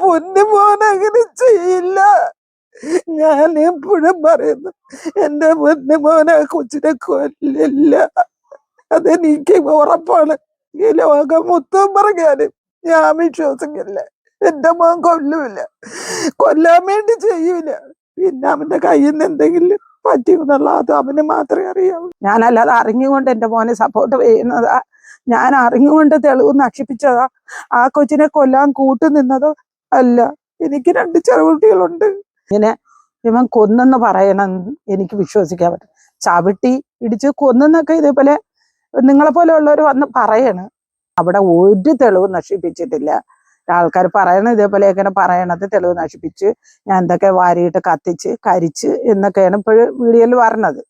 പൊന്നു മോൻ അങ്ങനെ ചെയ്യില്ല. ഞാൻ എപ്പോഴും പറയുന്നു, എന്റെ പൊന്നു മോനെ കൊച്ചിനെ കൊല്ലില്ല. അതെനിക്ക് ഉറപ്പാണ്. ഈ ലോകം മൊത്തം പറഞ്ഞാലും ഞാൻ വിശ്വസിക്കില്ല എന്റെ മോൻ കൊല്ലൂല, കൊല്ലാൻ വേണ്ടി ചെയ്യൂല. പിന്നെ അവന്റെ കയ്യിൽ നിന്ന് എന്തെങ്കിലും പറ്റിയെന്നുള്ള അത് അവന് മാത്രമേ അറിയാവൂ. ഞാനല്ലാതെ അറിഞ്ഞുകൊണ്ട് എന്റെ മോനെ സപ്പോർട്ട് ചെയ്യുന്നതാ, ഞാൻ അറിഞ്ഞുകൊണ്ട് തെളിവ് നശിപ്പിച്ചതാ, ആ കൊച്ചിനെ കൊല്ലാൻ കൂട്ടുനിന്നതോ അല്ല. എനിക്ക് 2 ചെറുകുട്ടികളുണ്ട്. ഇങ്ങനെ ഇവൻ കൊന്നെന്ന് പറയണം എനിക്ക് വിശ്വസിക്കാൻ പറ്റും. ചവിട്ടി ഇടിച്ച് കൊന്നെന്നൊക്കെ ഇതേപോലെ നിങ്ങളെപ്പോലെ ഉള്ളവർ വന്ന് പറയണ്. അവിടെ ഒരു തെളിവ് നശിപ്പിച്ചിട്ടില്ല. ആൾക്കാർ പറയണ ഇതേപോലെ എങ്ങനെ പറയണത് തെളിവ് നശിപ്പിച്ച് ഞാൻ എന്തൊക്കെ വാരിയിട്ട് കത്തിച്ച് കരിച്ച് എന്നൊക്കെയാണ് ഇപ്പോഴും വീഡിയോയിൽ പറഞ്ഞത്.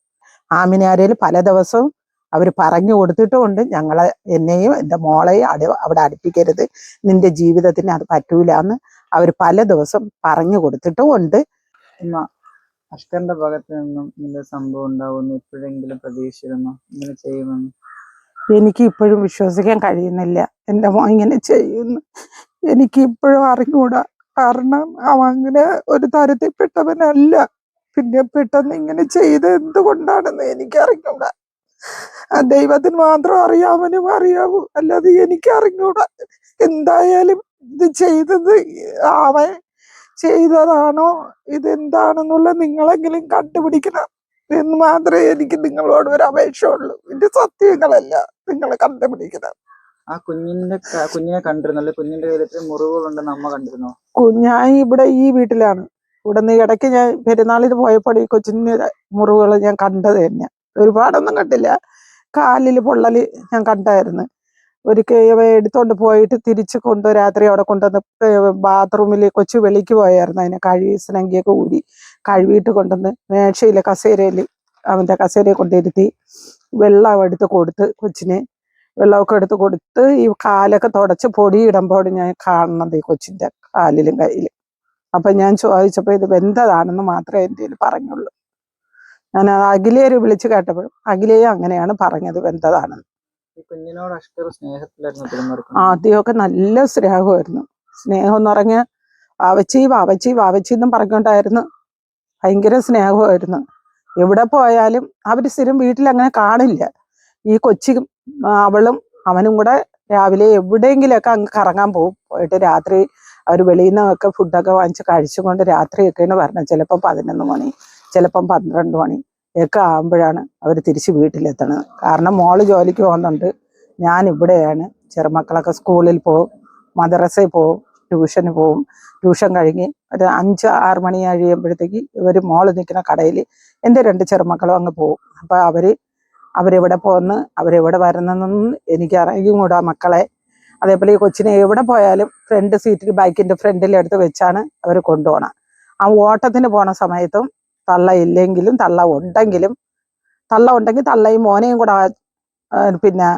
ആമിനാരയിൽ പല ദിവസവും അവർ പറഞ്ഞു കൊടുത്തിട്ടുമുണ്ട്, ഞങ്ങളെ എന്നെയും എൻ്റെ മോളെയും അവിടെ അടുപ്പിക്കരുത്, നിന്റെ ജീവിതത്തിന് അത് പറ്റൂല എന്ന് അവർ പല ദിവസം പറഞ്ഞു കൊടുത്തിട്ടുമുണ്ട്. അഷ്കറിന്റെ ഭാഗത്ത് നിന്നും ഇങ്ങനെ സംഭവം ഉണ്ടാവുമെന്ന് ഇപ്പോഴെങ്കിലും പ്രതീക്ഷിച്ചിരുന്നു ഇങ്ങനെ ചെയ്യുമെന്ന്? എനിക്ക് ഇപ്പോഴും വിശ്വസിക്കാൻ കഴിയുന്നില്ല എൻ്റെ മോൻ ഇങ്ങനെ ചെയ്യുന്നു. എനിക്ക് ഇപ്പോഴും അറിഞ്ഞൂടാ. കാരണം അവൻ അങ്ങനെ ഒരു തരത്തിൽപ്പെട്ടവനല്ല. പിന്നെ പെട്ടെന്ന് ഇങ്ങനെ ചെയ്ത് എന്തുകൊണ്ടാണെന്ന് എനിക്ക് അറിഞ്ഞൂടാ. ദൈവത്തിന് മാത്രം അറിയാവനും അറിയാവൂ, അല്ലാതെ എനിക്ക് അറിഞ്ഞൂടാ. എന്തായാലും ഇത് ചെയ്തത് അവൻ ചെയ്തതാണോ ഇതെന്താണെന്നുള്ള നിങ്ങളെങ്കിലും കണ്ടുപിടിക്കണം എന്ന് മാത്രമേ എനിക്ക് നിങ്ങളോട് ഒരു അപേക്ഷ ഉള്ളൂ. ഇത് സത്യങ്ങളല്ല, നിങ്ങൾ കണ്ടുപിടിക്കണം. ആ കുഞ്ഞിനെ കണ്ടിരുന്നല്ലേ? കുഞ്ഞിന്റെ കയ്യിൽ മുറിവുകളുണ്ടെന്ന് അമ്മ കണ്ടിരുന്നോ? ഞാൻ ഇവിടെ ഈ വീട്ടിലാണ്. ഇവിടെ നിന്ന് ഇടയ്ക്ക് ഞാൻ പെരുന്നാളിന് പോയപ്പോൾ ഈ കൊച്ചിന് മുറിവുകൾ ഞാൻ കണ്ടത് തന്നെ. ഒരുപാടൊന്നും കണ്ടില്ല, കാലിൽ പൊള്ളല് ഞാൻ കണ്ടായിരുന്നു. ഒരിക്കൽ എടുത്തോണ്ട് പോയിട്ട് തിരിച്ച് രാത്രി അവിടെ കൊണ്ടുവന്ന് ബാത്റൂമിൽ കൊച്ചു വെളിക്ക് പോയായിരുന്നു. അതിനെ കഴുകി സ്നങ്കിയൊക്കെ ഊരി കഴുകിയിട്ട് കൊണ്ടുവന്ന് മേശയിലെ കസേരയിൽ അവൻ്റെ കസേരയെ കൊണ്ടിരുത്തി വെള്ളം എടുത്ത് കൊടുത്ത് കൊച്ചിന് വെള്ളമൊക്കെ എടുത്ത് കൊടുത്ത് ഈ കാലൊക്കെ തുടച്ച് പൊടിയിടുമ്പോൾ ഞാൻ കാണുന്നത് ഈ കൊച്ചിൻ്റെ കാലിലും കയ്യിലും. അപ്പം ഞാൻ ചോദിച്ചപ്പോൾ ഇത് വെന്തതാണെന്ന് മാത്രമേ എൻ്റെ പറഞ്ഞുള്ളൂ. ഞാൻ അഖിലേര് വിളിച്ച് കേട്ടപ്പോഴും അഖിലേയും അങ്ങനെയാണ് പറഞ്ഞത്, വെന്തതാണെന്ന്. കുഞ്ഞിനോട് അഷ്കർ സ്നേഹത്തിലായിരുന്നു? ആദ്യമൊക്കെ നല്ല സ്നേഹമായിരുന്നു. സ്നേഹം എന്ന് പറഞ്ഞ വാവച്ചി വാവച്ചി വാവച്ചി എന്നും പറഞ്ഞുകൊണ്ടായിരുന്നു. ഭയങ്കര സ്നേഹമായിരുന്നു. എവിടെ പോയാലും അവർ സ്ഥിരം വീട്ടിൽ അങ്ങനെ കാണില്ല. ഈ കൊച്ചും അവളും അവനും കൂടെ രാവിലെ എവിടെയെങ്കിലുമൊക്കെ അങ്ങ് കറങ്ങാൻ പോകും. പോയിട്ട് രാത്രി അവർ വെളിയിൽ നിന്നൊക്കെ ഫുഡൊക്കെ വാങ്ങിച്ച് കഴിച്ചുകൊണ്ട് രാത്രിയൊക്കെയാണ് പറഞ്ഞത്. ചിലപ്പം 11 മണി, ചിലപ്പം 12 മണി ഒക്കെ ആകുമ്പോഴാണ് അവർ തിരിച്ച് വീട്ടിലെത്തണത്. കാരണം മോള് ജോലിക്ക് പോകുന്നുണ്ട്, ഞാൻ ഇവിടെയാണ്. ചെറുമക്കളൊക്കെ സ്കൂളിൽ പോവും, മദ്രസയിൽ പോവും, ട്യൂഷന് പോവും. ട്യൂഷൻ കഴിഞ്ഞ് ഒരു 5-6 മണി കഴിയുമ്പോഴത്തേക്ക് ഇവർ മോള് നിൽക്കുന്ന കടയിൽ എൻ്റെ 2 ചെറുമക്കളും അങ്ങ് പോവും. അപ്പോൾ അവരെവിടെ പോകുന്നു അവരെവിടെ വരുന്നെന്നൊന്നും എനിക്ക് അറിയും കൂടാ മക്കളെ. അതേപോലെ ഈ കൊച്ചിനെ എവിടെ പോയാലും ഫ്രണ്ട് സീറ്റിൽ ബൈക്കിൻ്റെ ഫ്രണ്ടിലെടുത്ത് വെച്ചാണ് അവർ കൊണ്ടുപോകണം. ആ ഓട്ടത്തിന് പോണ സമയത്തും തള്ള ഇല്ലെങ്കിലും തള്ള ഉണ്ടെങ്കിൽ തള്ളയും മോനെയും കൂടെ പിന്നെ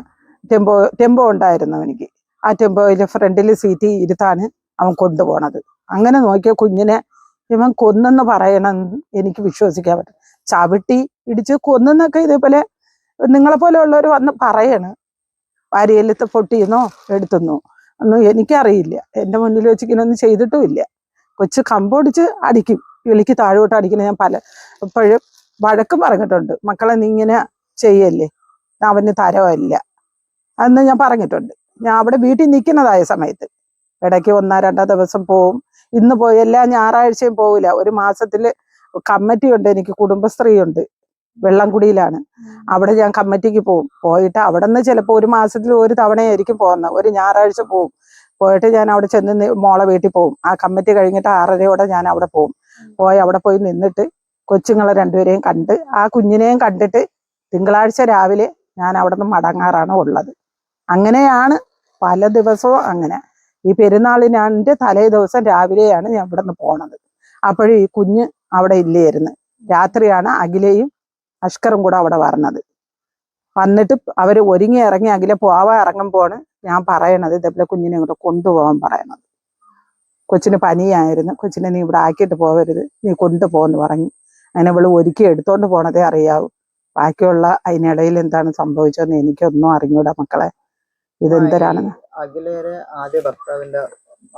ടെമ്പോ ഉണ്ടായിരുന്നു എനിക്ക്. ആ ടെമ്പോയിൽ ഫ്രണ്ടിൽ സീറ്റ് ഇരുത്താണ് അവൻ കൊണ്ടുപോണത്. അങ്ങനെ നോക്കിയ കുഞ്ഞിനെ ഇവൻ കൊന്നെന്ന് പറയണം എനിക്ക് വിശ്വസിക്കാൻ പറ്റും. ചവിട്ടി ഇടിച്ച് കൊന്നെന്നൊക്കെ ഇതേപോലെ നിങ്ങളെപ്പോലെ ഉള്ളവർ വന്ന് പറയണ്. വാരിയെല്ലത്ത് പൊട്ടിയെന്നോ എടുത്തെന്നോ ഒന്നും എനിക്കറിയില്ല. എൻ്റെ മുന്നിൽ വെച്ച് ഇങ്ങനെയൊന്നും ചെയ്തിട്ടുമില്ല. കൊച്ച് കമ്പൊടിച്ച് അടിക്കും, വിളിക്ക് താഴോട്ട് അടിക്കണം. ഞാൻ എപ്പോഴും വഴക്കും പറഞ്ഞിട്ടുണ്ട്, മക്കളെ നീ ഇങ്ങനെ ചെയ്യല്ലേ, അവന് തരമല്ല അന്ന് ഞാൻ പറഞ്ഞിട്ടുണ്ട്. ഞാൻ അവിടെ വീട്ടിൽ നിൽക്കുന്നതായ സമയത്ത് ഇടയ്ക്ക് 1-2 ദിവസം പോവും. ഇന്ന് പോയി എല്ലാ ഞായറാഴ്ചയും പോവില്ല. ഒരു മാസത്തിൽ കമ്മിറ്റി ഉണ്ട്, എനിക്ക് കുടുംബശ്രീ ഉണ്ട്, വെള്ളംകുടിയിലാണ്. അവിടെ ഞാൻ കമ്മിറ്റിക്ക് പോവും. പോയിട്ട് അവിടെ നിന്ന് ചിലപ്പോൾ ഒരു മാസത്തിൽ ഒരു തവണയായിരിക്കും പോകുന്നത്. ഒരു ഞായറാഴ്ച പോവും. പോയിട്ട് ഞാൻ അവിടെ ചെന്ന് മോളെ വീട്ടിൽ പോവും. ആ കമ്മിറ്റി കഴിഞ്ഞിട്ട് 6:30 ഞാൻ അവിടെ പോവും. അവിടെ പോയി നിന്നിട്ട് കൊച്ചുങ്ങളെ 2പേരെയും കണ്ട് ആ കുഞ്ഞിനെയും കണ്ടിട്ട് തിങ്കളാഴ്ച രാവിലെ ഞാൻ അവിടെ നിന്ന് മടങ്ങാറാണ് ഉള്ളത്. അങ്ങനെയാണ് പല ദിവസവും അങ്ങനെ. ഈ പെരുന്നാളിനാൻ്റെ തലേ ദിവസം രാവിലെയാണ് ഞാൻ ഇവിടെ നിന്ന് പോണത്. അപ്പോഴും ഈ കുഞ്ഞ് അവിടെ ഇല്ലായിരുന്നു. രാത്രിയാണ് അഖിലയും അഷ്കറും കൂടെ അവിടെ വരണത്. വന്നിട്ട് അവർ ഒരുങ്ങി ഇറങ്ങി അഖില പോവാൻ ഇറങ്ങുമ്പോഴാണ് ഞാൻ പറയണത് ഇതേപോലെ കുഞ്ഞിനെ ഇങ്ങോട്ട് കൊണ്ടുപോകാൻ പറയണത്. കൊച്ചിന് പനിയായിരുന്നു, കൊച്ചിനെ നീ ഇവിടെ ആക്കിയിട്ട് പോകരുത്, നീ കൊണ്ടുപോകുന്നു പറഞ്ഞു. അങ്ങനെ ഇവള് ഒരുക്കി എടുത്തോണ്ട് പോണതേ അറിയാവൂ. ബാക്കിയുള്ള അതിനിടയിൽ എന്താണ് സംഭവിച്ചതെന്ന് എനിക്കൊന്നും അറിഞ്ഞൂടാ മക്കളെ. ഇതെന്തരാണെന്ന് അഖിലേരെ ആദ്യ ഭർത്താവിന്റെ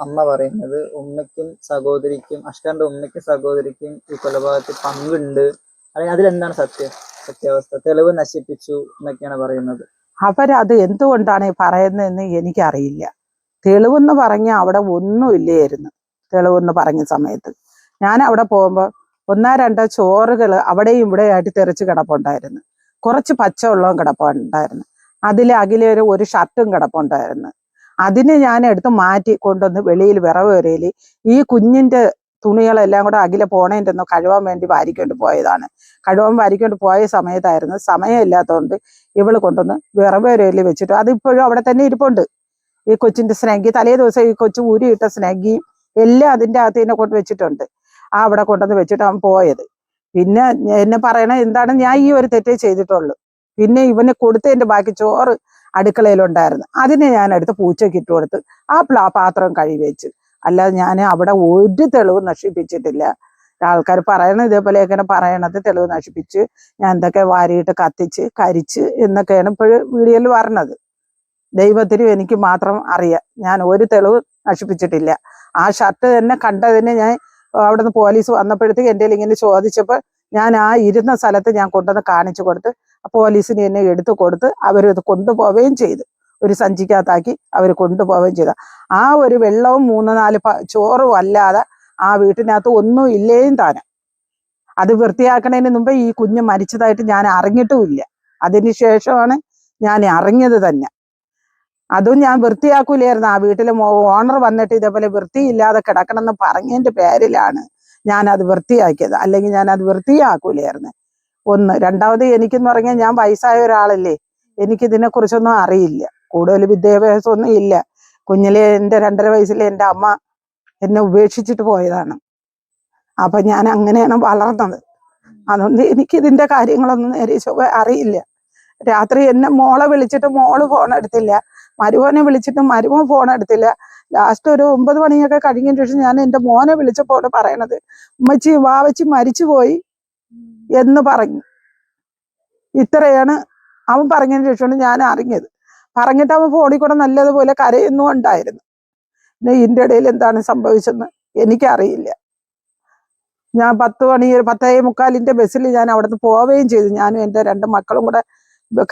അമ്മ പറയുന്നത് ഉമ്മയ്ക്കും സഹോദരിക്കും അഷ്കറിന്റെ ഉമ്മയ്ക്കും സഹോദരിക്കും ഈ കൊലപാതകത്തിൽ പങ്കുണ്ട്, അല്ലെങ്കിൽ അതിലെന്താണ് സത്യാവസ്ഥ? തെളിവ് നശിപ്പിച്ചു എന്നൊക്കെയാണ് പറയുന്നത്. അവരത് എന്തുകൊണ്ടാണ് ഈ പറയുന്നതെന്ന് എനിക്കറിയില്ല. തെളിവെന്ന് പറഞ്ഞ അവിടെ ഒന്നുമില്ലായിരുന്നു. തെളിവെന്ന് പറഞ്ഞ സമയത്ത് ഞാൻ അവിടെ പോകുമ്പോൾ ഒന്നോ രണ്ടോ ചോറുകൾ അവിടെയും ഇവിടെയായിട്ട് തെറിച്ച് കിടപ്പുണ്ടായിരുന്നു. കുറച്ച് പച്ചവെള്ളവും കിടപ്പുണ്ടായിരുന്നു. അതിൽ അകിലൊരു ഒരു ഷർട്ടും കിടപ്പുണ്ടായിരുന്നു. അതിനെ ഞാൻ എടുത്ത് മാറ്റി കൊണ്ടുവന്ന് വെളിയിൽ വിറവ് വരയിൽ ഈ കുഞ്ഞിന്റെ തുണികളെല്ലാം കൂടെ അകിലെ പോണേൻ്റെ ഒന്ന് കഴുകാൻ വേണ്ടി വാരിക്കൊണ്ട് പോയതാണ്. കഴുകാൻ വാരിക്കൊണ്ട് പോയ സമയത്തായിരുന്നു. സമയമില്ലാത്തതുകൊണ്ട് ഇവള് കൊണ്ടുവന്ന് വിറവ് വരയിൽ വെച്ചിട്ട് അതിപ്പോഴും അവിടെ തന്നെ ഇരിപ്പുണ്ട്. ഈ കൊച്ചിന്റെ സ്നഗ്ഗി തലേ ദിവസം ഈ കൊച്ചു ഊരിയിട്ട സ്നഗ്ഗിയും എല്ലാം അതിൻ്റെ അകത്ത് തന്നെ കൊണ്ട് വെച്ചിട്ടുണ്ട്. അവിടെ കൊണ്ടുവന്ന് വെച്ചിട്ട് അവൻ പോയത്. പിന്നെ എന്നെ പറയണ എന്താണ്, ഞാൻ ഈ ഒരു തെറ്റേ ചെയ്തിട്ടുള്ളൂ. പിന്നെ ഇവന് കൊടുത്തതിന്റെ ബാക്കി ചോറ് അടുക്കളയിലുണ്ടായിരുന്നു. അതിനെ ഞാൻ എടുത്ത് പൂച്ചയ്ക്ക് ഇട്ട് കൊടുത്ത് ആ പാത്രം കഴുകി വെച്ച്. അല്ലാതെ ഞാൻ അവിടെ ഒരു തെളിവ് നശിപ്പിച്ചിട്ടില്ല. ആൾക്കാർ പറയണ ഇതേപോലെയൊക്കെയാണ് പറയണത്. തെളിവ് നശിപ്പിച്ച് ഞാൻ എന്തൊക്കെ വാരിയിട്ട് കത്തിച്ച് കരിച്ച് എന്നൊക്കെയാണ് ഇപ്പോഴും വീഡിയോയിൽ പറഞ്ഞത്. ദൈവത്തിനും എനിക്ക് മാത്രം അറിയാം. ഞാൻ ഒരു തെളിവ് നശിപ്പിച്ചിട്ടില്ല. ആ ഷർട്ട് തന്നെ കണ്ടതിന് ഞാൻ അവിടെ നിന്ന് പോലീസ് വന്നപ്പോഴത്തേക്ക് എൻ്റെ ഇങ്ങനെ ചോദിച്ചപ്പോൾ ഞാൻ ആ ഇരുന്ന സ്ഥലത്ത് ഞാൻ കൊണ്ടുവന്ന് കാണിച്ചു കൊടുത്ത് പോലീസിന് എന്നെ എടുത്തു കൊടുത്ത് അവരത് കൊണ്ടുപോവുകയും ചെയ്തു. ഒരു സഞ്ചിക്കകത്താക്കി അവർ കൊണ്ടുപോവുകയും ചെയ്തു. ആ ഒരു വെള്ളവും 3-4 ചോറും അല്ലാതെ ആ വീട്ടിനകത്ത് ഒന്നും ഇല്ലേയും താനും. അത് വൃത്തിയാക്കണതിന് മുമ്പ് ഈ കുഞ്ഞ് മരിച്ചതായിട്ട് ഞാൻ അറിഞ്ഞിട്ടുമില്ല. അതിന് ശേഷമാണ് ഞാൻ അറിഞ്ഞത് തന്നെ. അതും ഞാൻ വൃത്തിയാക്കൂലായിരുന്നു. ആ വീട്ടിലെ ഓണർ വന്നിട്ട് ഇതേപോലെ വൃത്തിയില്ലാതെ കിടക്കണമെന്ന് പറഞ്ഞതിന്റെ പേരിലാണ് ഞാൻ അത് വൃത്തിയാക്കിയത്. അല്ലെങ്കിൽ ഞാൻ അത് വൃത്തിയാക്കൂലായിരുന്നു. ഒന്ന്. രണ്ടാമത് എനിക്കെന്ന് പറഞ്ഞാൽ ഞാൻ വയസ്സായ ഒരാളല്ലേ. എനിക്കിതിനെ കുറിച്ചൊന്നും അറിയില്ല. കൂടുതൽ വിദ്യാഭ്യാസം ഒന്നും ഇല്ല. കുഞ്ഞിലെ എൻ്റെ 2.5 വയസ്സിലെ എൻ്റെ അമ്മ എന്നെ ഉപേക്ഷിച്ചിട്ട് പോയതാണ്. അപ്പൊ ഞാൻ അങ്ങനെയാണ് വളർന്നത്. അതുകൊണ്ട് എനിക്കിതിന്റെ കാര്യങ്ങളൊന്നും നേരെ ചൊവ്വേ അറിയില്ല. രാത്രി എന്നെ മോളെ വിളിച്ചിട്ട് മോള് ഫോൺ എടുത്തില്ല. മരുമോനെ വിളിച്ചിട്ട് മരുമോൻ ഫോൺ എടുത്തില്ല. ലാസ്റ്റ് ഒരു 9 മണിയൊക്കെ കഴിഞ്ഞതിന് ശേഷം ഞാൻ എൻ്റെ മോനെ വിളിച്ചപ്പോൾ പറയണത് ഉമ്മച്ചി വാവച്ചി മരിച്ചുപോയി എന്ന് പറഞ്ഞു. ഇത്രയാണ് അവൻ പറഞ്ഞതിന് ശേഷമാണ് ഞാൻ അറിഞ്ഞത്. പറഞ്ഞിട്ട് അവൻ ഫോണിൽ കൂടെ നല്ലതുപോലെ കരയുന്നും ഉണ്ടായിരുന്നു. പിന്നെ ഇതിൻ്റെ ഇടയിൽ എന്താണ് സംഭവിച്ചെന്ന് എനിക്കറിയില്ല. ഞാൻ 10:45 ബസ്സിൽ ഞാൻ അവിടുന്ന് പോവുകയും ചെയ്തു. ഞാനും എൻ്റെ 2 മക്കളും കൂടെ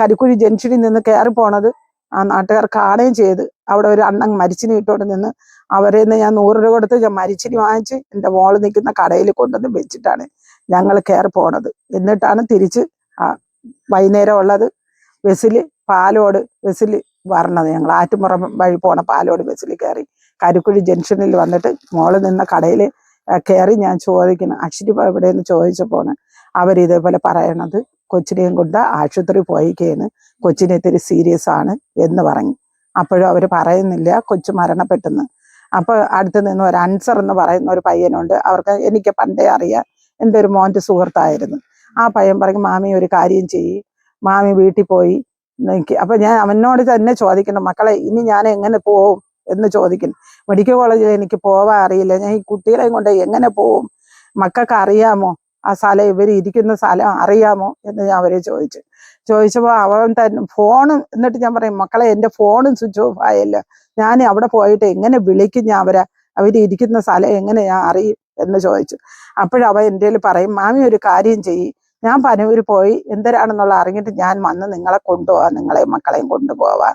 കരിക്കുഴി ജംഗ്ഷനിൽ നിന്ന് കയറി പോണത് ആ നാട്ടുകാർ കാണുകയും ചെയ്ത്. അവിടെ ഒരു അണ്ണൻ മരിച്ചിനി ഇട്ടോണ്ട് നിന്ന് അവരെ നിന്ന് ഞാൻ 100 രൂപ കൊടുത്ത് ഞാൻ മരിച്ചിനി വാങ്ങിച്ച് എൻ്റെ മോള് നിൽക്കുന്ന കടയിൽ കൊണ്ടുവന്ന് വെച്ചിട്ടാണ് ഞങ്ങൾ കയറി പോണത്. എന്നിട്ടാണ് തിരിച്ച് വൈകുന്നേരം ഉള്ളത് ബസ്സിൽ പാലോട് ബസ്സിൽ വരണത്. ഞങ്ങൾ ആറ്റുമുറം വഴി പോണ പാലോട് ബസ്സിൽ കയറി കരിക്കുഴി ജംഗ്ഷനിൽ വന്നിട്ട് മോള് നിന്ന കടയിൽ കയറി ഞാൻ ചോദിക്കണം അശ്വതി എവിടെയെന്ന് ചോദിച്ചപ്പോൾ അവരിതേപോലെ പറയണത് കൊച്ചിനെയും കൊണ്ട് ആശുപത്രി പോയിക്കേന്ന്, കൊച്ചിനെ ഇത്തിരി സീരിയസ് ആണ് എന്ന് പറഞ്ഞു. അപ്പോഴും അവർ പറയുന്നില്ല കൊച്ചു മരണപ്പെട്ടെന്ന്. അപ്പോൾ അടുത്ത് നിന്ന് ഒരു അൻസർ എന്ന് പറയുന്ന ഒരു പയ്യനുണ്ട്. അവർക്ക് എനിക്ക് പണ്ടേ അറിയാം. എൻ്റെ ഒരു മോൻ്റെ സുഹൃത്തായിരുന്നു. ആ പയ്യൻ പറഞ്ഞു മാമി ഒരു കാര്യം ചെയ്യ്, മാമി വീട്ടിൽ പോയി എനിക്ക്. അപ്പം ഞാൻ അവനോട് തന്നെ ചോദിക്കണം മക്കളെ ഇനി ഞാൻ എങ്ങനെ പോവും എന്ന് ചോദിക്കുന്നു. മെഡിക്കൽ കോളേജിൽ എനിക്ക് പോവാൻ അറിയില്ല, ഞാൻ ഈ കുട്ടികളെയും കൊണ്ട് എങ്ങനെ പോവും, മക്കൾക്ക് അറിയാമോ ആ സ്ഥലം, ഇവർ ഇരിക്കുന്ന സ്ഥലം അറിയാമോ എന്ന് ഞാൻ അവരെ ചോദിച്ചപ്പോൾ അവൻ തന്നെ ഫോണും, എന്നിട്ട് ഞാൻ പറയും മക്കളെ എൻ്റെ ഫോണും സ്വിച്ച് ഓഫ് ആയല്ലോ, ഞാൻ അവിടെ പോയിട്ട് എങ്ങനെ വിളിക്കും ഞാൻ അവരിരിക്കുന്ന സ്ഥലം എങ്ങനെ ഞാൻ അറിയും എന്ന് ചോദിച്ചു. അപ്പോഴവൻ എൻ്റെ കയ്യിൽ പറയും മാമി ഒരു കാര്യം ചെയ്യ്, ഞാൻ പനൂർ പോയി എന്തരാണെന്നുള്ള അറിഞ്ഞിട്ട് ഞാൻ വന്ന് നിങ്ങളെ കൊണ്ടുപോവാം, നിങ്ങളെയും മക്കളെയും കൊണ്ടുപോവാം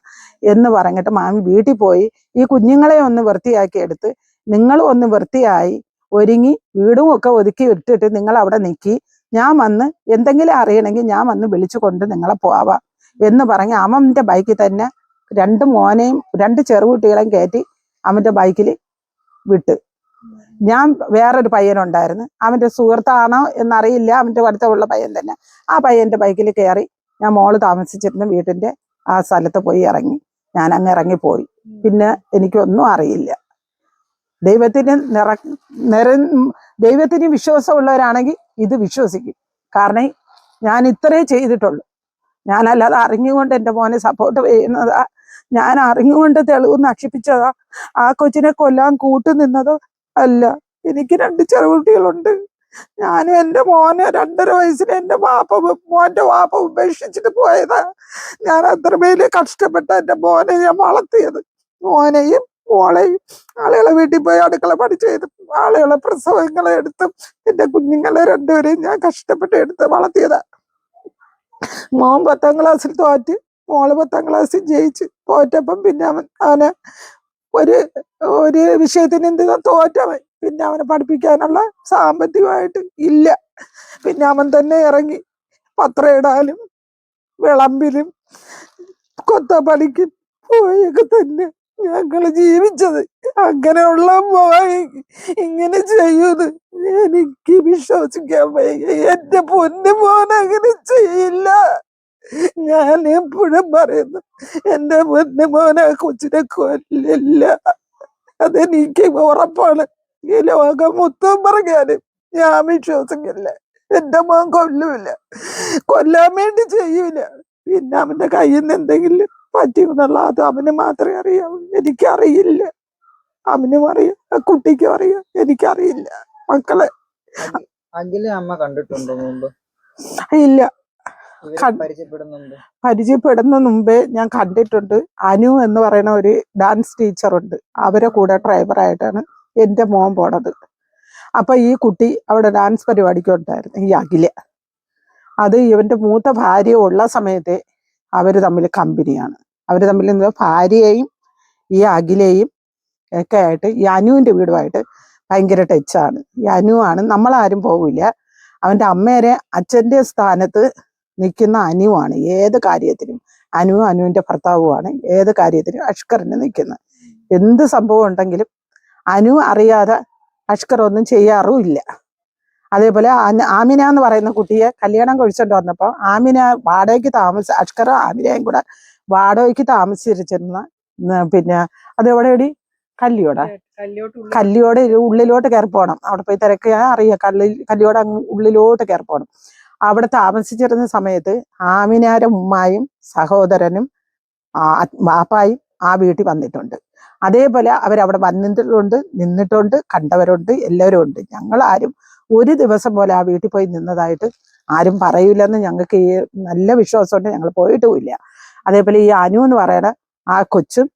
എന്ന് പറഞ്ഞിട്ട് മാമി വീട്ടിൽ പോയി ഈ കുഞ്ഞുങ്ങളെ ഒന്ന് വൃത്തിയാക്കി എടുത്ത് നിങ്ങളും ഒന്ന് വൃത്തിയായി ഒരുങ്ങി വീടും ഒക്കെ ഒതുക്കി ഇട്ടിട്ട് നിങ്ങൾ അവിടെ നിൽക്കി, ഞാൻ വന്ന് എന്തെങ്കിലും അറിയണമെങ്കിൽ ഞാൻ വന്ന് വിളിച്ചു കൊണ്ട് നിങ്ങളെ പോവാം എന്ന് പറഞ്ഞ് അവൻ്റെ ബൈക്കിൽ തന്നെ 2 മോനെയും 2 ചെറുകുട്ടികളെയും കയറ്റി അവൻ്റെ ബൈക്കിൽ വിട്ട്. ഞാൻ വേറൊരു പയ്യനുണ്ടായിരുന്നു, അവൻ്റെ സുഹൃത്താണോ എന്നറിയില്ല, അവൻ്റെ അടുത്തുള്ള പയ്യൻ തന്നെ. ആ പയ്യൻ്റെ ബൈക്കിൽ കയറി ഞാൻ മോള് താമസിച്ചിരുന്ന വീട്ടിൻ്റെ ആ സ്ഥലത്ത് പോയി ഇറങ്ങി. ഞാൻ അങ്ങ് ഇറങ്ങിപ്പോയി. പിന്നെ എനിക്കൊന്നും അറിയില്ല. ദൈവത്തിന് ദൈവത്തിന് വിശ്വാസമുള്ളവരാണെങ്കിൽ ഇത് വിശ്വസിക്കും. കാരണം ഞാൻ ഇത്രേ ചെയ്തിട്ടുള്ളൂ. ഞാനല്ലാതെ അറിഞ്ഞുകൊണ്ട് എൻ്റെ മോനെ സപ്പോർട്ട് ചെയ്യുന്നതാ, ഞാൻ അറിഞ്ഞുകൊണ്ട് തെളിവ് നശിപ്പിച്ചതാ, ആ കൊച്ചിനെ കൊല്ലാൻ കൂട്ടുനിന്നതോ അല്ല. എനിക്ക് 2 ചെറുകുട്ടികളുണ്ട്. ഞാനും എൻ്റെ മോനെ 2.5 വയസ്സിൽ എൻ്റെ മോൻ്റെ വാപ്പ ഉപേക്ഷിച്ചിട്ട് പോയതാ. ഞാൻ അത്രമേല് കഷ്ടപ്പെട്ട എൻ്റെ മോനെ ഞാൻ വളർത്തിയത്. മോനെയും മോളെയും ആളുകളെ വീട്ടിൽ പോയി അടുക്കള പണി ചെയ്തും ആളുകളെ പ്രസവങ്ങളെ എടുത്തും എന്റെ കുഞ്ഞുങ്ങളെ രണ്ടുപേരെയും ഞാൻ കഷ്ടപ്പെട്ട് എടുത്ത് വളർത്തിയതാ. മോൻ 10ാം ക്ലാസ്സിൽ തോറ്റ്, മോള് 10ാം ക്ലാസ്സിൽ ജയിച്ച്. തോറ്റപ്പം പിന്നെ അവനെ ഒരു ഒരു വിഷയത്തിന് എന്തിനാ തോറ്റവൻ, പിന്നെ അവനെ പഠിപ്പിക്കാനുള്ള സാമ്പത്തികമായിട്ട് ഇല്ല. പിന്നെ അവൻ തന്നെ ഇറങ്ങി പത്രം ഇടാനും വിളമ്പിലും കൊത്തപ്പണിക്കും പോയൊക്കെ തന്നെ ഞങ്ങള് ജീവിച്ചത്. അങ്ങനെയുള്ള മോൻ ഇങ്ങനെ ചെയ്യൂന്ന് എനിക്ക് വിശ്വസിക്കാൻ വയ്യ. എന്റെ പൊന്നു മോൻ അങ്ങനെ ചെയ്യില്ല. ഞാൻ എപ്പോഴും പറയുന്നു, എന്റെ പൊന്നു മോനെ കൊച്ചിനെ കൊല്ലില്ല. അതെനിക്ക് ഉറപ്പാണ്. ഈ ലോകം മൊത്തം പറഞ്ഞാലും ഞാൻ വിശ്വസിക്കില്ല. എന്റെ മോൻ കൊല്ലൂല, കൊല്ലാൻ വേണ്ടി ചെയ്യൂല. പിന്നെ അവന്റെ കയ്യിൽ നിന്ന് എന്തെങ്കിലും പറ്റിയെന്നുള്ള അത് അവന് മാത്രമേ അറിയാവൂ, എനിക്കറിയില്ല. അവനും അറിയാം, ആ കുട്ടിക്കും അറിയാം, എനിക്കറിയില്ല. മക്കളെ അഖിലെ അമ്മ കണ്ടിട്ടുണ്ടോ മുമ്പ്? ഇല്ല, പരിചയപ്പെടുന്നുണ്ട്. പരിചയപ്പെടുന്ന മുമ്പേ ഞാൻ കണ്ടിട്ടുണ്ട്. അനു എന്ന് പറയുന്ന ഒരു ഡാൻസ് ടീച്ചറുണ്ട്, അവരെ കൂടെ ഡ്രൈവറായിട്ടാണ് എൻ്റെ മോൻ പോണത്. അപ്പൊ ഈ കുട്ടി അവിടെ ഡാൻസ് പരിപാടിക്ക് ഉണ്ടായിരുന്നു, ഈ അഖില. അത് ഇവന്റെ മൂത്ത ഭാര്യ ഉള്ള സമയത്തെ അവര് തമ്മിൽ കമ്പനിയാണ്. അവര് തമ്മിൽ ഭാര്യയെയും ഈ അഖിലയും ഒക്കെ ആയിട്ട് ഈ അനുവിന്റെ വീടുമായിട്ട് ഭയങ്കര ടച്ചാണ്. ഈ അനു ആണ്, നമ്മളാരും പോകില്ല. അവന്റെ അമ്മേരെ അച്ഛന്റെ സ്ഥാനത്ത് നിൽക്കുന്ന അനുവാണ് ഏത് കാര്യത്തിനും. അനുവിന്റെ ഭർത്താവുമാണ് ഏത് കാര്യത്തിനും അഷ്കറിന് നിൽക്കുന്നത്. എന്ത് സംഭവം ഉണ്ടെങ്കിലും അനു അറിയാതെ അഷ്കർ ഒന്നും ചെയ്യാറുമില്ല. അതേപോലെ ആമിന എന്ന് പറയുന്ന കുട്ടിയെ കല്യാണം കഴിച്ചോണ്ട് വന്നപ്പോൾ ആമിന വാടകയ്ക്ക് അഷ്കറും ആമിനയും കൂടെ വാടകയ്ക്ക് താമസിച്ചിരുന്ന പിന്നെ അതെവിടെയടി കല്ലിയോടെ ഉള്ളിലോട്ട് കയറി പോകണം. അവിടെ പോയി തിരക്കുക അറിയാം. കല്ലിയോടെ ഉള്ളിലോട്ട് കയറി പോകണം. അവിടെ താമസിച്ചിരുന്ന സമയത്ത് ആമിനാരെ ഉമ്മായും സഹോദരനും വാപ്പായും ആ വീട്ടിൽ വന്നിട്ടുണ്ട്. അതേപോലെ അവരവിടെ വന്നിട്ടുണ്ട്, നിന്നിട്ടുണ്ട്, കണ്ടവരുണ്ട്, എല്ലാവരും ഉണ്ട്. ഞങ്ങളാരും ഒരു ദിവസം പോലെ ആ വീട്ടിൽ പോയി നിന്നതായിട്ട് ആരും പറയൂലെന്ന് ഞങ്ങൾക്ക് ഈ നല്ല വിശ്വാസമുണ്ട്. ഞങ്ങൾ പോയിട്ടുമില്ല. അതേപോലെ ഈ അനു എന്ന് പറയുന്ന ആ കൊച്ചും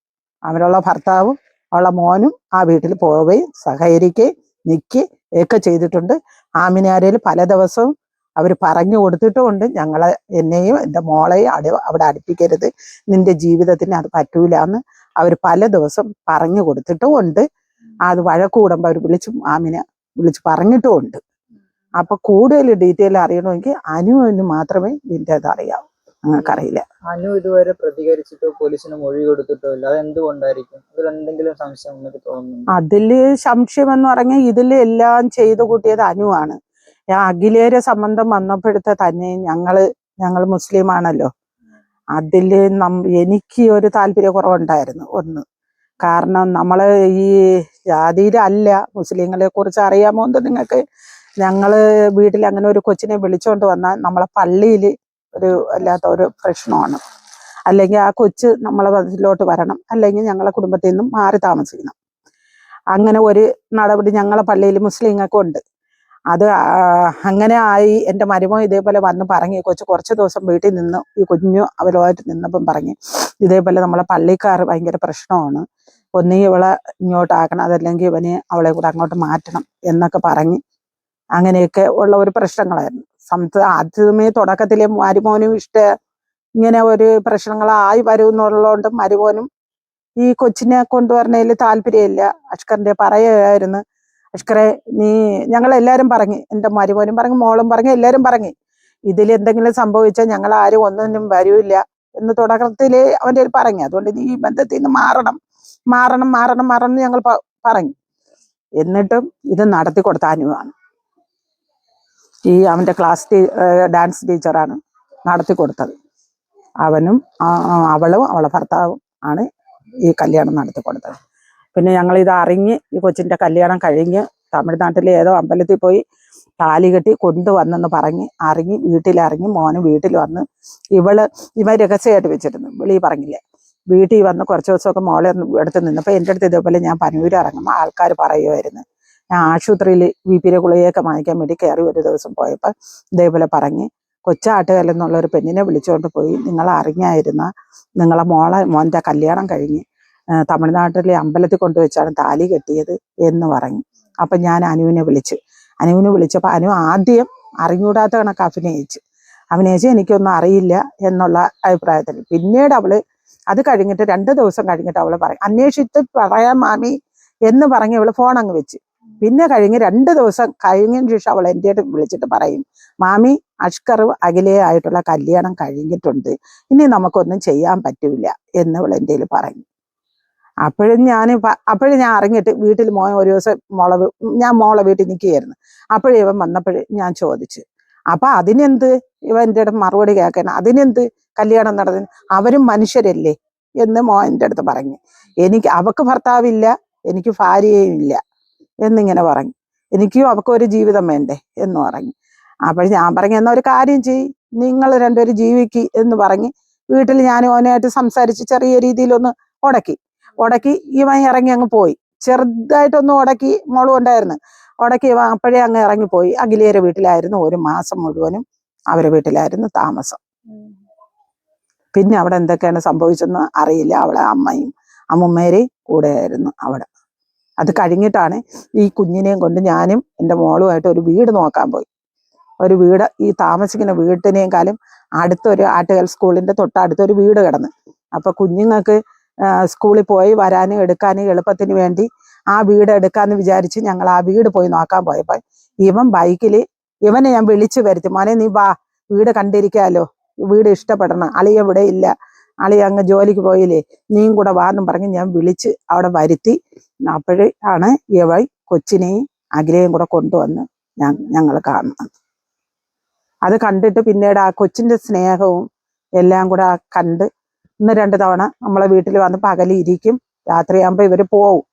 അവരുള്ള ഭർത്താവും അവളുടെ മോനും ആ വീട്ടിൽ പോവുകയും സഹകരിക്കുകയും നിൽക്കുകയും ഒക്കെ ചെയ്തിട്ടുണ്ട്. ആമിനാരയിൽ പല ദിവസവും അവർ പറഞ്ഞു കൊടുത്തിട്ടുമുണ്ട്, ഞങ്ങളെ എന്നെയും എൻ്റെ മോളെയും അവിടെ അടുപ്പിക്കരുത്, നിന്റെ ജീവിതത്തിന് അത് പറ്റൂല എന്ന് അവർ പല ദിവസം പറഞ്ഞു കൊടുത്തിട്ടും ഉണ്ട്. അത് വഴക്ക് കൂടുമ്പോൾ അവർ ആമിനെ വിളിച്ച് പറഞ്ഞിട്ടുമുണ്ട്. അപ്പൊ കൂടുതൽ ഡീറ്റെയിൽ അറിയണമെങ്കിൽ അനുവിന് മാത്രമേ ഇതിൻ്റെ അത് അറിയാവൂ, ഞങ്ങൾക്കറിയില്ല. അനു ഇതുവരെ പ്രതികരിച്ചിട്ടോ പോലീസിന് മൊഴി കൊടുത്തിട്ടോ ഇല്ല. അതെന്തുകൊണ്ടായിരിക്കും? അതിൽ എന്തെങ്കിലും സംശയം നിങ്ങൾക്ക് തോന്നുന്നു? അതില് സംശയം എന്ന് പറഞ്ഞാൽ ഇതില് എല്ലാം ചെയ്തു കൂട്ടിയത് അനുവാണ്. അഖിലേരെ സംബന്ധം വന്നപ്പോഴത്തെ തന്നെ ഞങ്ങൾ മുസ്ലിം ആണല്ലോ, അതില് എനിക്ക് ഒരു താല്പര്യക്കുറവുണ്ടായിരുന്നു. ഒന്ന്, കാരണം നമ്മള് ഈ ജാതിയിലല്ല. മുസ്ലിങ്ങളെ കുറിച്ച് അറിയാമോ എന്ന് നിങ്ങൾക്ക്? ഞങ്ങള് വീട്ടിൽ അങ്ങനെ ഒരു കൊച്ചിനെ വിളിച്ചോണ്ട് വന്നാൽ നമ്മളെ പള്ളിയിൽ ഒരു അല്ലാത്ത ഒരു പ്രശ്നമാണ്. അല്ലെങ്കിൽ ആ കൊച്ച് നമ്മളെ മതത്തിലോട്ട് വരണം, അല്ലെങ്കിൽ ഞങ്ങളെ കുടുംബത്തിൽ നിന്നും മാറി താമസിക്കണം. അങ്ങനെ ഒരു നടപടി ഞങ്ങളെ പള്ളിയിൽ മുസ്ലിങ്ങൾക്ക് ഉണ്ട്. അത് അങ്ങനെ ആയി. എൻ്റെ മരുമോൻ ഇതേപോലെ വന്ന് പറഞ്ഞു, കൊച്ചു കുറച്ച് ദിവസം വീട്ടിൽ നിന്ന് ഈ കുഞ്ഞു അവരുമായിട്ട് നിന്നപ്പം പറഞ്ഞു, ഇതേപോലെ നമ്മളെ പള്ളിക്കാർ ഭയങ്കര പ്രശ്നമാണ്, ഒന്നീ ഇവളെ ഇങ്ങോട്ടാക്കണം, അതല്ലെങ്കിൽ ഇവനെ അവളെ കൂടെ അങ്ങോട്ട് മാറ്റണം എന്നൊക്കെ പറഞ്ഞ് അങ്ങനെയൊക്കെ ഉള്ള ഒരു പ്രശ്നങ്ങളായിരുന്നു. ആദ്യമേ തുടക്കത്തിലെ മരുമോനും ഇങ്ങനെ ഒരു പ്രശ്നങ്ങളായി വരും എന്നുള്ളതുകൊണ്ട് മരുമോനും ഈ കൊച്ചിനെ കൊണ്ടുവരണതിൽ താല്പര്യമില്ല. അഷ്കറിന്റെ പറയുമായിരുന്നു, അഷ്കറെ ഞങ്ങളെല്ലാവരും പറഞ്ഞു, എൻ്റെ മരുമോനും പറഞ്ഞു, മോളും പറഞ്ഞു, എല്ലാവരും പറഞ്ഞു, ഇതിൽ എന്തെങ്കിലും സംഭവിച്ചാൽ ഞങ്ങൾ ആരും ഒന്നിനും വരൂല്ല എന്ന് തുടക്കത്തിൽ അവൻ്റെ പറഞ്ഞു. അതുകൊണ്ട് നീ ഈ ബന്ധത്തിൽ നിന്ന് മാറണം ഞങ്ങൾ പറഞ്ഞു. എന്നിട്ടും ഇത് നടത്തി കൊടുത്ത അനുവാണ്. ഈ അവൻ്റെ ഡാൻസ് ടീച്ചറാണ് നടത്തി കൊടുത്തത്. അവനും അവളും അവളെ ഭർത്താവും ആണ് ഈ കല്യാണം നടത്തി കൊടുത്തത്. പിന്നെ ഞങ്ങളിത് അറിഞ്ഞ് ഈ കൊച്ചിൻ്റെ കല്യാണം കഴിഞ്ഞ് തമിഴ്നാട്ടിലെ ഏതോ അമ്പലത്തിൽ പോയി താലി കെട്ടി കൊണ്ടുവന്നെന്ന് പറഞ്ഞ് അറിഞ്ഞ് വീട്ടിലിറങ്ങി മോന് വീട്ടിൽ വന്ന് ഇവ രഹസ്യമായിട്ട് വെച്ചിരുന്നു, വെളിയിൽ പറഞ്ഞില്ല. വീട്ടിൽ വന്ന് കുറച്ച് ദിവസമൊക്കെ മോളെ എടുത്ത് നിന്നപ്പോൾ എൻ്റെ അടുത്ത് ഇതേപോലെ ഞാൻ പനൂര് ഇറങ്ങുമ്പോൾ ആൾക്കാർ പറയുമായിരുന്നു. ഞാൻ ആശുപത്രിയിൽ BP ഗുളികയൊക്കെ വാങ്ങിക്കാൻ വേണ്ടി കയറി ഒരു ദിവസം പോയപ്പോൾ ഇതേപോലെ പറഞ്ഞ്, കൊച്ചാട്ടുകല്ലെന്നുള്ളൊരു പെണ്ണിനെ വിളിച്ചുകൊണ്ട് പോയി, നിങ്ങൾ അറിഞ്ഞായിരുന്ന നിങ്ങളെ മോൻ്റെ കല്യാണം കഴിഞ്ഞ് തമിഴ്നാട്ടിലെ അമ്പലത്തിൽ കൊണ്ടുവച്ചാണ് താലി കെട്ടിയത് എന്ന് പറഞ്ഞു. അപ്പം ഞാൻ അനുവിനെ വിളിച്ചപ്പോൾ അനു ആദ്യം അറിഞ്ഞൂടാത്ത കണക്ക് അഭിനയിച്ച് എനിക്കൊന്നും അറിയില്ല എന്നുള്ള അഭിപ്രായത്തിൽ. പിന്നീട് അവള് അത് കഴിഞ്ഞിട്ട് 2 ദിവസം കഴിഞ്ഞിട്ട് അവള് പറയും, അന്വേഷിച്ചിട്ട് പറയാം മാമി എന്ന് പറഞ്ഞ് അവള് ഫോൺ അങ്ങ് വെച്ച്. പിന്നെ കഴിഞ്ഞ് 2 ദിവസം കഴിഞ്ഞതിന് ശേഷം അവൾ എൻ്റെ അടുത്ത് വിളിച്ചിട്ട് പറയും, മാമി അഷ്കറും അഖിലയായിട്ടുള്ള കല്യാണം കഴിഞ്ഞിട്ടുണ്ട്, ഇനി നമുക്കൊന്നും ചെയ്യാൻ പറ്റൂല എന്ന് അവൾ എൻ്റെ കയ്യിൽ പറഞ്ഞു. അപ്പോഴും ഞാൻ അറിഞ്ഞിട്ട് വീട്ടിൽ ഒരു ദിവസം ഞാൻ മോളെ വീട്ടിൽ നിൽക്കുകയായിരുന്നു. അപ്പോഴും ഇവൻ വന്നപ്പോഴേ ഞാൻ ചോദിച്ചു, അപ്പൊ അതിനെന്ത്? ഇവൻ എൻ്റെ അടുത്ത് മറുപടി കേൾക്കാൻ, അതിനെന്ത് കല്യാണം നടന്നു, അവരും മനുഷ്യരല്ലേ എന്ന് എൻ്റെ അടുത്ത് പറഞ്ഞു. അവക്ക് ഭർത്താവില്ല, എനിക്ക് ഭാര്യയും ഇല്ല എന്നിങ്ങനെ പറഞ്ഞു. എനിക്കും അവക്കൊരു ജീവിതം വേണ്ടേ എന്ന് പറഞ്ഞു. അപ്പോൾ ഞാൻ പറഞ്ഞു, എന്നാ ഒരു കാര്യം ചെയ്യ്, നിങ്ങൾ രണ്ടുപേരും ജീവിക്ക് എന്ന് പറഞ്ഞ് വീട്ടിൽ ഞാൻ ഓനായിട്ട് സംസാരിച്ച് ചെറിയ രീതിയിലൊന്ന് ഉടക്കി ഇവൻ ഇറങ്ങി അങ്ങ് പോയി. ചെറുതായിട്ടൊന്ന് ഉടക്കി, മോളും ഉണ്ടായിരുന്നു, ഉടക്കി ഇവൻ അപ്പോഴേ അങ്ങ് ഇറങ്ങിപ്പോയി. അഖിലയുടെ വീട്ടിലായിരുന്നു 1 മാസം മുഴുവനും അവരെ വീട്ടിലായിരുന്നു താമസം. പിന്നെ അവിടെ എന്തൊക്കെയാണ് സംഭവിച്ചെന്ന് അറിയില്ല. അവളെ അമ്മയും അമ്മുമ്മേരെയും കൂടെയായിരുന്നു അവിടെ. അത് കഴിഞ്ഞിട്ടാണ് ഈ കുഞ്ഞിനെയും കൊണ്ട് ഞാനും എൻ്റെ മോളുമായിട്ട് ഒരു വീട് നോക്കാൻ പോയി. ഒരു വീട്, ഈ താമസിക്കുന്ന വീട്ടിനേക്കാളും അടുത്തൊരു ആട്ടുകൽ സ്കൂളിന്റെ തൊട്ടടുത്തൊരു വീട് കിടന്ന്. അപ്പൊ കുഞ്ഞുങ്ങൾക്ക് സ്കൂളിൽ പോയി വരാനും എടുക്കാനും എളുപ്പത്തിന് വേണ്ടി ആ വീട് എടുക്കാന്ന് വിചാരിച്ച് ഞങ്ങൾ ആ വീട് പോയി നോക്കാൻ പോയപ്പോൾ ഇവൻ ബൈക്കിൽ, ഇവനെ ഞാൻ വിളിച്ചു വരുത്തി, മോനെ നീ വാ, വീട് കണ്ടിരിക്കാലോ, വീട് ഇഷ്ടപ്പെടണം, അളിയ ഇവിടെ ഇല്ല, അളിയ അങ്ങ് ജോലിക്ക് പോയില്ലേ, നീയും കൂടെ വാന്നും പറഞ്ഞ് ഞാൻ വിളിച്ച് അവിടെ വരുത്തി. അപ്പോഴാണ് ഇവൻ കൊച്ചിനെയും അഖിലയും കൂടെ കൊണ്ടുവന്ന് ഞങ്ങൾ കാണുന്നത്. അത് കണ്ടിട്ട് പിന്നീട് ആ കൊച്ചിന്റെ സ്നേഹവും എല്ലാം കൂടെ കണ്ട് 1-2 തവണ നമ്മളെ വീട്ടിൽ വന്ന് പകലിരിക്കും, രാത്രിയാകുമ്പോൾ ഇവര് പോവും.